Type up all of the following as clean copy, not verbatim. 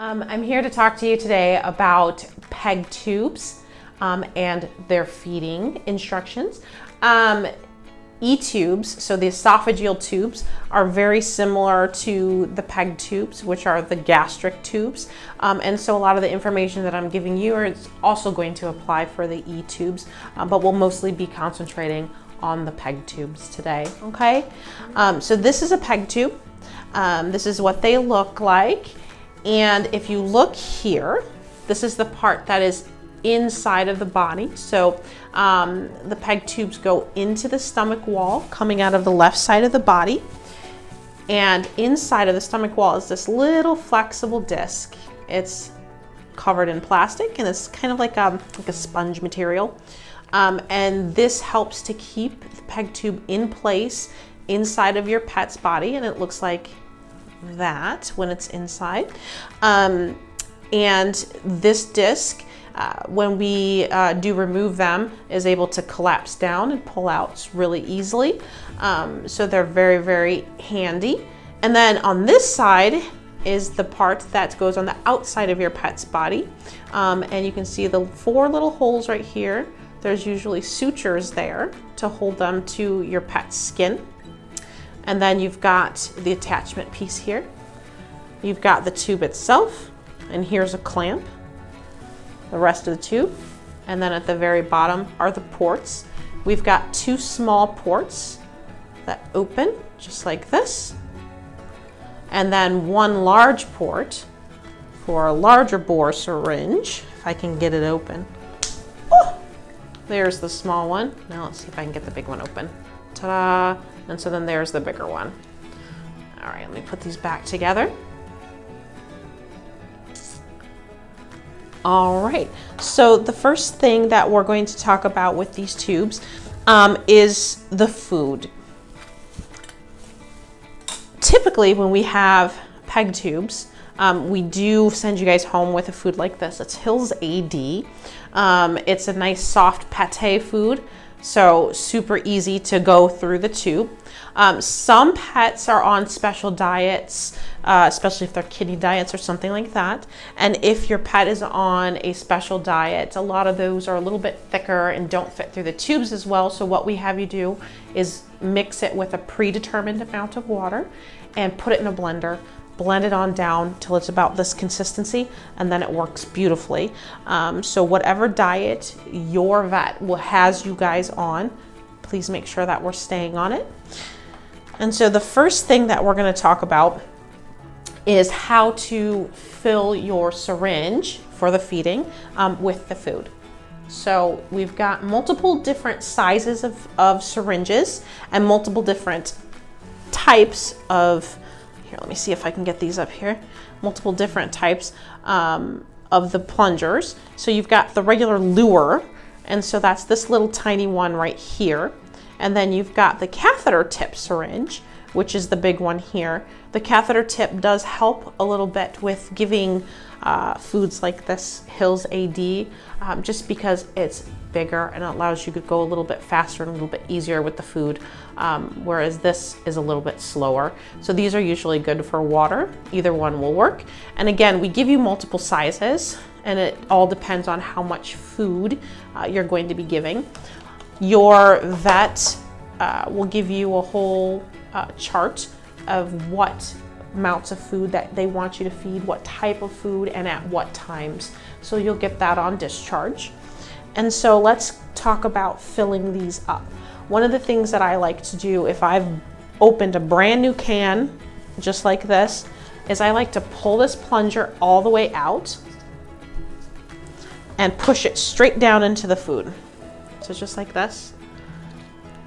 I'm here to talk to you today about PEG tubes and their feeding instructions. E-tubes, so the esophageal tubes, are very similar to the PEG tubes, which are the gastric tubes. And so a lot of the information that I'm giving you is also going to apply for the E-tubes, but we'll mostly be concentrating on the PEG tubes today, okay? So this is a PEG tube. This is what they look like. And if you look here, this is the part that is inside of the body. So the PEG tubes go into the stomach wall, coming out of the left side of the body. And inside of the stomach wall is this little flexible disc. It's covered in plastic and it's kind of like a sponge material. And this helps to keep the PEG tube in place inside of your pet's body, and it looks like that when it's inside. And this disc, when we do remove them, is able to collapse down and pull out really easily. So they're very, very handy. And then on this side is the part that goes on the outside of your pet's body. And you can see the 4 little holes right here. There's usually sutures there to hold them to your pet's skin. And then you've got the attachment piece here. You've got the tube itself, and here's a clamp, the rest of the tube. And then at the very bottom are the ports. We've got 2 small ports that open just like this. And then 1 large port for a larger bore syringe, if I can get it open. Oh, there's the small one. Now let's see if I can get the big one open. Ta-da! And so then there's the bigger one. All right, let me put these back together. All right, so the first thing that we're going to talk about with these tubes is the food. Typically, when we have PEG tubes, we do send you guys home with a food like this. It's Hill's AD. It's a nice soft pate food, so super easy to go through the tube. Some pets are on special diets, especially if they're kidney diets or something like that. And if your pet is on a special diet, a lot of those are a little bit thicker and don't fit through the tubes as well. So what we have you do is mix it with a predetermined amount of water and put it in a blender. Blend it on down till it's about this consistency, and then it works beautifully. So whatever diet your vet has you guys on, please make sure that we're staying on it. And so the first thing that we're going to talk about is how to fill your syringe for the feeding with the food. So we've got multiple different sizes of syringes and multiple different types of, here, let me see if I can get these up here. Multiple different types of the plungers. So you've got the regular lure, and so that's this little tiny one right here. And then you've got the catheter tip syringe, which is the big one here. The catheter tip does help a little bit with giving foods like this Hill's AD, just because it's bigger and it allows you to go a little bit faster and a little bit easier with the food, whereas this is a little bit slower. So these are usually good for water. Either one will work. And again, we give you multiple sizes, and it all depends on how much food you're going to be giving. Your vet will give you a whole chart of what amounts of food that they want you to feed, what type of food, and at what times. So you'll get that on discharge. And so let's talk about filling these up. One of the things that I like to do if I've opened a brand new can, just like this, is I like to pull this plunger all the way out and push it straight down into the food. So just like this,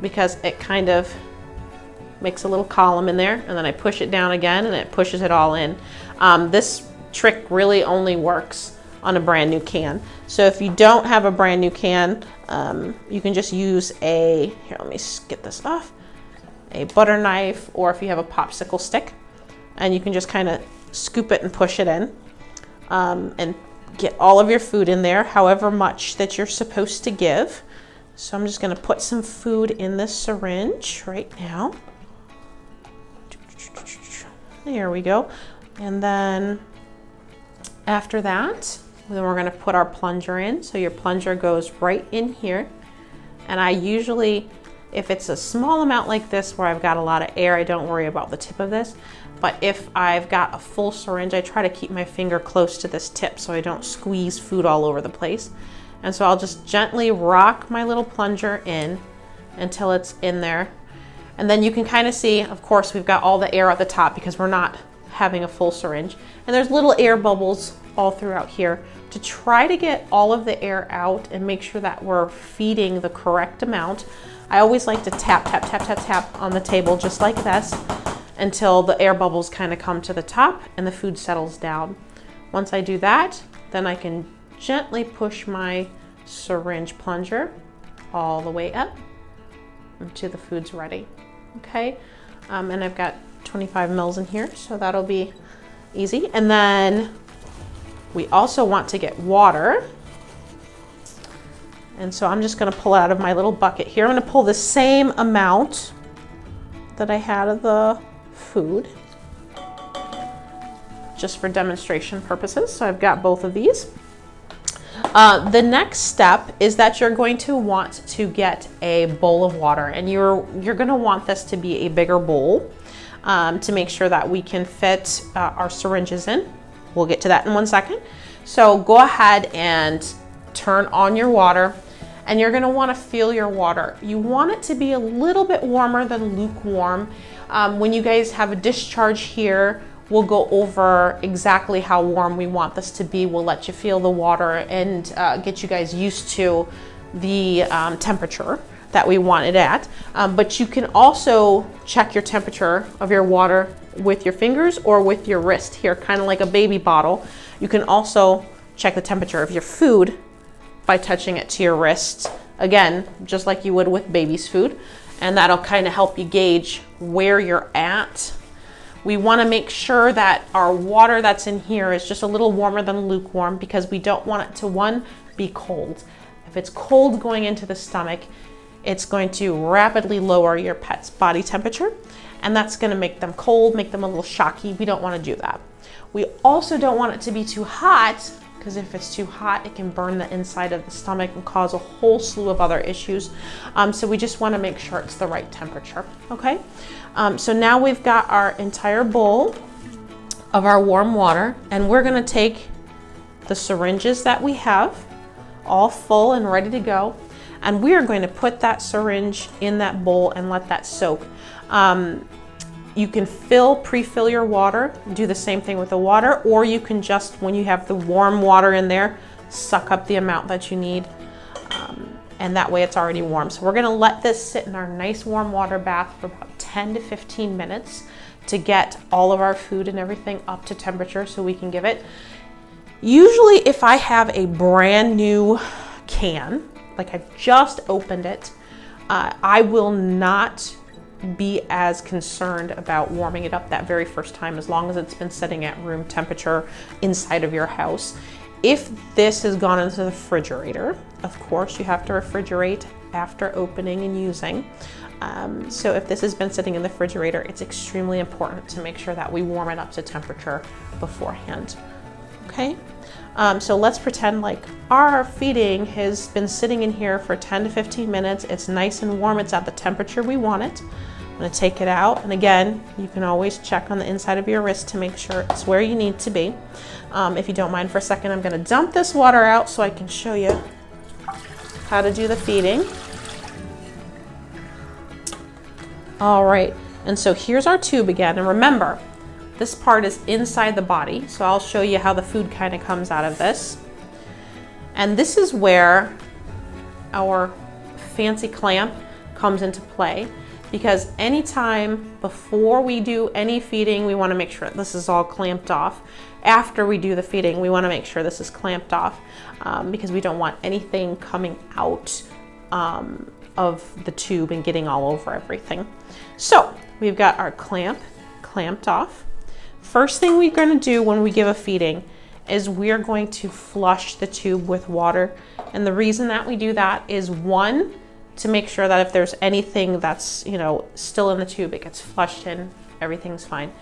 because it kind of makes a little column in there, and then I push it down again and it pushes it all in. This trick really only works on a brand new can. So if you don't have a brand new can, you can just use here, let me get this off, a butter knife, or if you have a popsicle stick, and you can just kind of scoop it and push it in, and get all of your food in there, however much that you're supposed to give. So I'm just going to put some food in this syringe right now. There we go. And then After that, then we're gonna put our plunger in. So your plunger goes right in here. And I usually, if it's a small amount like this where I've got a lot of air, I don't worry about the tip of this. But if I've got a full syringe, I try to keep my finger close to this tip so I don't squeeze food all over the place. And so I'll just gently rock my little plunger in until it's in there. And then you can kind of see, of course, we've got all the air at the top because we're not having a full syringe. And there's little air bubbles all throughout here to try to get all of the air out and make sure that we're feeding the correct amount. I always like to tap, tap, tap, tap, tap on the table just like this until the air bubbles kind of come to the top and the food settles down. Once I do that, then I can gently push my syringe plunger all the way up until the food's ready. Okay, and I've got 25 mils in here, so that'll be easy. And then we also want to get water. And so I'm just gonna pull out of my little bucket here. I'm gonna pull the same amount that I had of the food, just for demonstration purposes. So I've got both of these. The next step is that you're going to want to get a bowl of water, and you're going to want this to be a bigger bowl to make sure that we can fit our syringes in. We'll get to that in 1 second. So go ahead and turn on your water, and you're going to want to feel your water. You want it to be a little bit warmer than lukewarm. When you guys have a discharge here, we'll go over exactly how warm we want this to be. We'll let you feel the water and get you guys used to the temperature that we want it at. But you can also check your temperature of your water with your fingers or with your wrist here, kind of like a baby bottle. You can also check the temperature of your food by touching it to your wrist. Again, just like you would with baby's food. And that'll kind of help you gauge where you're at. We want to make sure that our water that's in here is just a little warmer than lukewarm because we don't want it to, one, be cold. If it's cold going into the stomach, it's going to rapidly lower your pet's body temperature, and that's going to make them cold, make them a little shocky. We don't want to do that. We also don't want it to be too hot, because if it's too hot, it can burn the inside of the stomach and cause a whole slew of other issues. So we just want to make sure it's the right temperature, okay? So now we've got our entire bowl of our warm water, and we're going to take the syringes that we have, all full and ready to go, and we are going to put that syringe in that bowl and let that soak. You can pre-fill your water, do the same thing with the water, or you can just, when you have the warm water in there, suck up the amount that you need, and that way it's already warm. So we're gonna let this sit in our nice warm water bath for about 10 to 15 minutes to get all of our food and everything up to temperature so we can give it. Usually if I have a brand new can, like I've just opened it, I will not be as concerned about warming it up that very first time, as long as it's been sitting at room temperature inside of your house. If this has gone into the refrigerator, of course you have to refrigerate after opening and using. So if this has been sitting in the refrigerator, it's extremely important to make sure that we warm it up to temperature beforehand. Okay, so let's pretend like our feeding has been sitting in here for 10 to 15 minutes. It's nice and warm. It's at the temperature we want it. I'm going to take it out, and again, you can always check on the inside of your wrist to make sure it's where you need to be. If you don't mind for a second, I'm going to dump this water out so I can show you how to do the feeding. All right, and so here's our tube again, and remember, this part is inside the body, so I'll show you how the food kind of comes out of this. And this is where our fancy clamp comes into play, because anytime before we do any feeding, we want to make sure this is all clamped off. After we do the feeding, we want to make sure this is clamped off because we don't want anything coming out of the tube and getting all over everything. So we've got our clamp clamped off. First thing we're going to do when we give a feeding is we're going to flush the tube with water. And the reason that we do that is, one, to make sure that if there's anything that's, still in the tube, it gets flushed in everything's fine.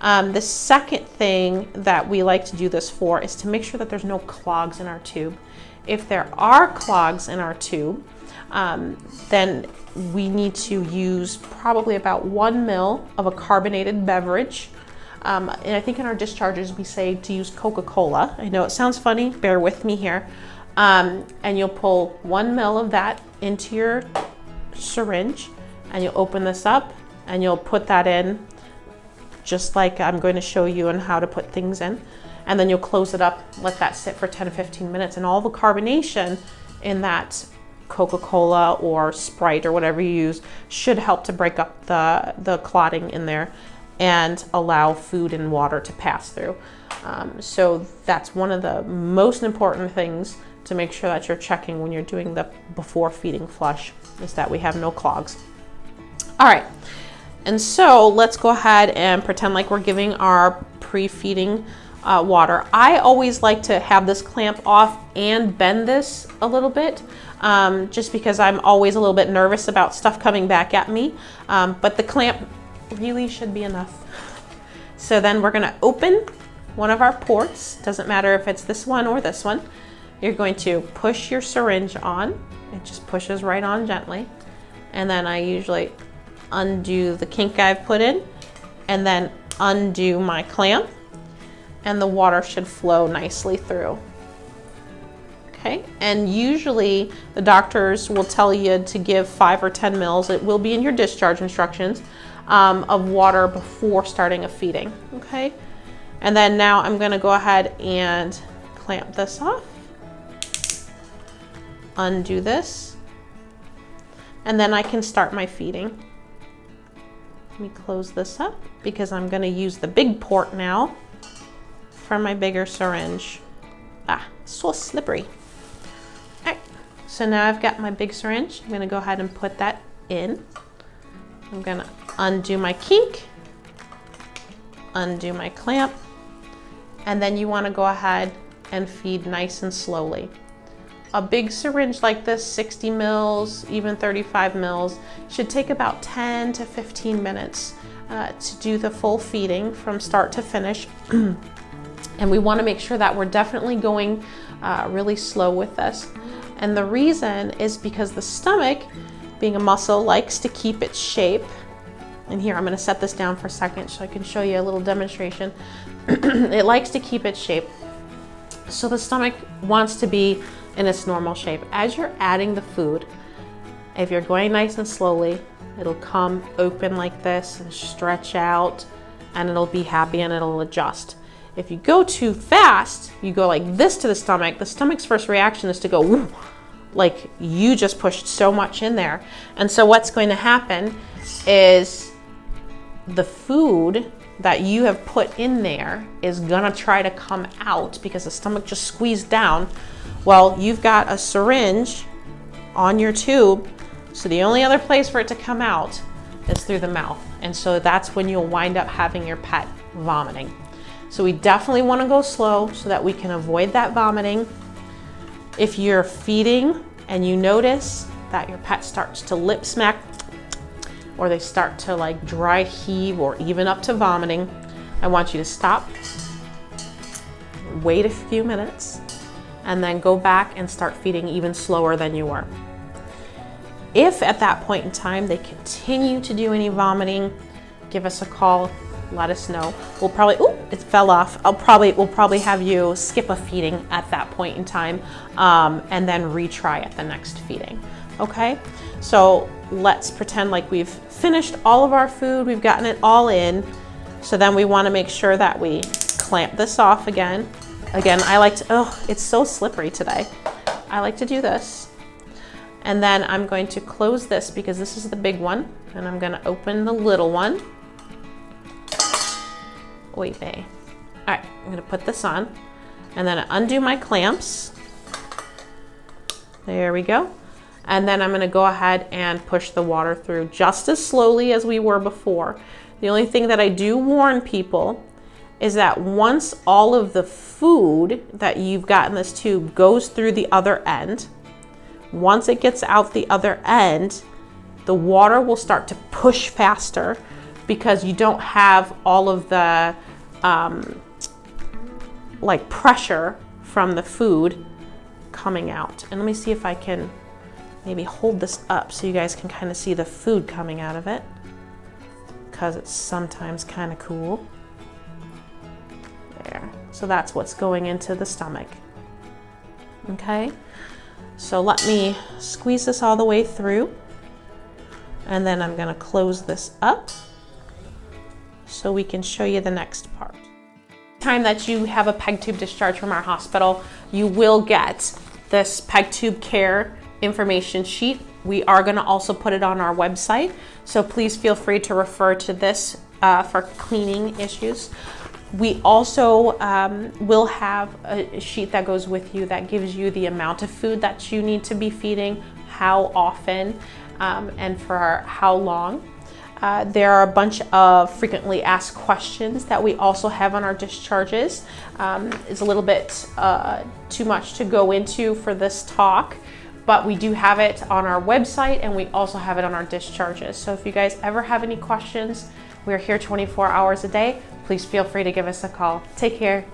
The second thing that we like to do this for is to make sure that there's no clogs in our tube. If there are clogs in our tube, then we need to use probably about 1 ml of a carbonated beverage. And I think in our discharges we say to use Coca-Cola. I know it sounds funny, bear with me here. And you'll pull 1 ml of that into your syringe, and you'll open this up and you'll put that in just like I'm going to show you on how to put things in. And then you'll close it up, let that sit for 10 to 15 minutes, and all the carbonation in that Coca-Cola or Sprite or whatever you use should help to break up the clotting in there and allow food and water to pass through. So that's one of the most important things to make sure that you're checking when you're doing the before feeding flush, is that we have no clogs. All right, and so let's go ahead and pretend like we're giving our pre-feeding water. I always like to have this clamp off and bend this a little bit, just because I'm always a little bit nervous about stuff coming back at me, but the clamp really should be enough. So then we're gonna open one of our ports. Doesn't matter if it's this one or this one. You're going to push your syringe on. It just pushes right on gently. And then I usually undo the kink I've put in and then undo my clamp, and the water should flow nicely through. Okay, and usually the doctors will tell you to give 5 or 10 mils. It will be in your discharge instructions of water before starting a feeding. Okay, and then now I'm going to go ahead and clamp this off, undo this, and then I can start my feeding. Let me close this up because I'm going to use the big port now for my bigger syringe. Ah, so slippery. All right, so now I've got my big syringe. I'm going to go ahead and put that in. I'm going to undo my kink, undo my clamp, and then you want to go ahead and feed nice and slowly. A big syringe like this, 60 mils, even 35 mils, should take about 10 to 15 minutes to do the full feeding from start to finish. And we want to make sure that we're definitely going really slow with this. And the reason is because the stomach, being a muscle, likes to keep its shape. And here, I'm going to set this down for a second so I can show you a little demonstration. It likes to keep its shape. So the stomach wants to be in its normal shape. As you're adding the food, if you're going nice and slowly, it'll come open like this and stretch out, and it'll be happy and it'll adjust. If you go too fast, you go like this to the stomach's first reaction is to go, woo, like you just pushed so much in there. And so what's going to happen is the food that you have put in there is gonna try to come out because the stomach just squeezed down. Well, you've got a syringe on your tube, so the only other place for it to come out is through the mouth. And so that's when you'll wind up having your pet vomiting. So we definitely want to go slow so that we can avoid that vomiting. If you're feeding and you notice that your pet starts to lip smack, or they start to like dry heave or even up to vomiting, I want you to stop, wait a few minutes, and then go back and start feeding even slower than you were. If at that point in time they continue to do any vomiting, give us a call, let us know. We'll probably, ooh, it fell off. We'll probably have you skip a feeding at that point in time, and then retry at the next feeding. Okay, so let's pretend like we've finished all of our food, we've gotten it all in. So then we want to make sure that we clamp this off again. Again, I like to, oh, it's so slippery today. I like to do this. And then I'm going to close this because this is the big one, and I'm going to open the little one. Oy vey. All right, I'm going to put this on, and then I undo my clamps. There we go. And then I'm going to go ahead and push the water through just as slowly as we were before. The only thing that I do warn people is that once all of the food that you've got in this tube goes through the other end, once it gets out the other end, the water will start to push faster because you don't have all of the like pressure from the food coming out. And let me see if I can maybe hold this up so you guys can kind of see the food coming out of it, because it's sometimes kind of cool. There. So that's what's going into the stomach. Okay, so let me squeeze this all the way through, and then I'm going to close this up so we can show you the next part. Time that you have a PEG tube discharge from our hospital, you will get this PEG tube care information sheet. We are going to also put it on our website, so please feel free to refer to this for cleaning issues. We also will have a sheet that goes with you that gives you the amount of food that you need to be feeding, how often, and for how long. There are a bunch of frequently asked questions that we also have on our discharges. It's a little bit too much to go into for this talk, but we do have it on our website, and we also have it on our discharges. So if you guys ever have any questions, we're here 24 hours a day. Please feel free to give us a call. Take care.